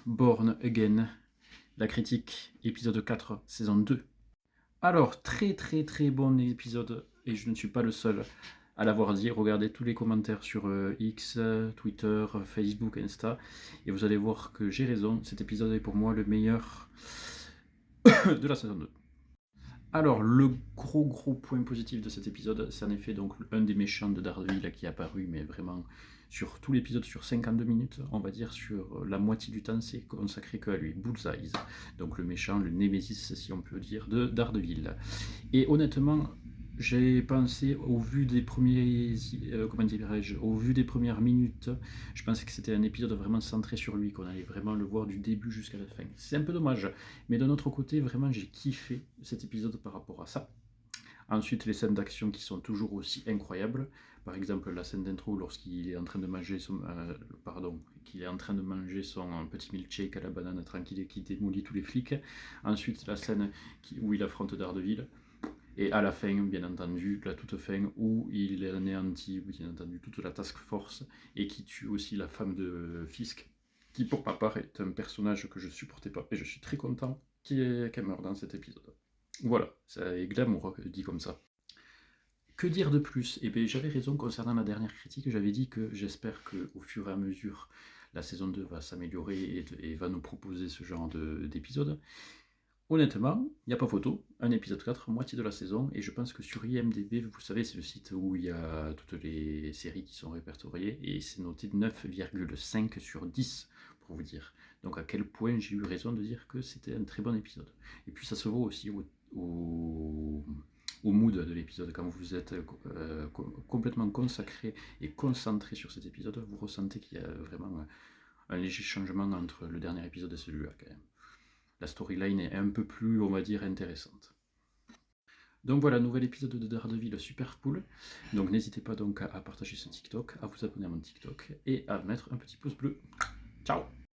Born Again, la critique, épisode 4, saison 2. Alors, très bon épisode, et je ne suis pas le seul à l'avoir dit. Regardez tous les commentaires sur X, Twitter, Facebook, Insta, et vous allez voir que j'ai raison. Cet épisode est pour moi le meilleur de la saison 2. Alors, le gros point positif de cet épisode, c'est en effet donc un des méchants de Daredevil qui est apparu, mais vraiment sur tout l'épisode, sur 52 minutes, on va dire sur la moitié du temps, c'est consacré que à lui, Bullseye, donc le méchant, le Némésis, si on peut dire, de Daredevil. Et honnêtement, j'ai pensé, au vu des au vu des premières minutes, je pensais que c'était un épisode vraiment centré sur lui, qu'on allait vraiment le voir du début jusqu'à la fin. C'est un peu dommage, mais d'un autre côté, vraiment, j'ai kiffé cet épisode par rapport à ça. Ensuite, les scènes d'action qui sont toujours aussi incroyables. Par exemple, la scène d'intro lorsqu'il est en train de manger son, qu'il est en train de manger son petit milkshake à la banane tranquille et qui démolit tous les flics. Ensuite, la scène où il affronte Daredevil. Et à la fin, bien entendu, la toute fin, où il anéantit, bien entendu, toute la task force et qui tue aussi la femme de Fisk, qui pour ma part est un personnage que je supportais pas. Et je suis très content qu'elle meure dans cet épisode. Voilà, ça est glamour dit comme ça. Que dire de plus? Eh bien, j'avais raison concernant la dernière critique, j'avais dit que j'espère qu'au fur et à mesure, la saison 2 va s'améliorer et va nous proposer ce genre d'épisode. Honnêtement, il n'y a pas photo, un épisode 4, moitié de la saison, et je pense que sur IMDB, vous savez, c'est le site où il y a toutes les séries qui sont répertoriées, et c'est noté 9,5 sur 10, pour vous dire. Donc à quel point j'ai eu raison de dire que c'était un très bon épisode. Et puis ça se voit aussi au mood de l'épisode, quand vous êtes complètement consacré et concentré sur cet épisode, vous ressentez qu'il y a vraiment un léger changement entre le dernier épisode et celui-là, quand même. La storyline est un peu plus, on va dire, intéressante. Donc voilà, nouvel épisode de Daredevil super cool. Donc n'hésitez pas donc à partager ce TikTok, à vous abonner à mon TikTok et à mettre un petit pouce bleu. Ciao!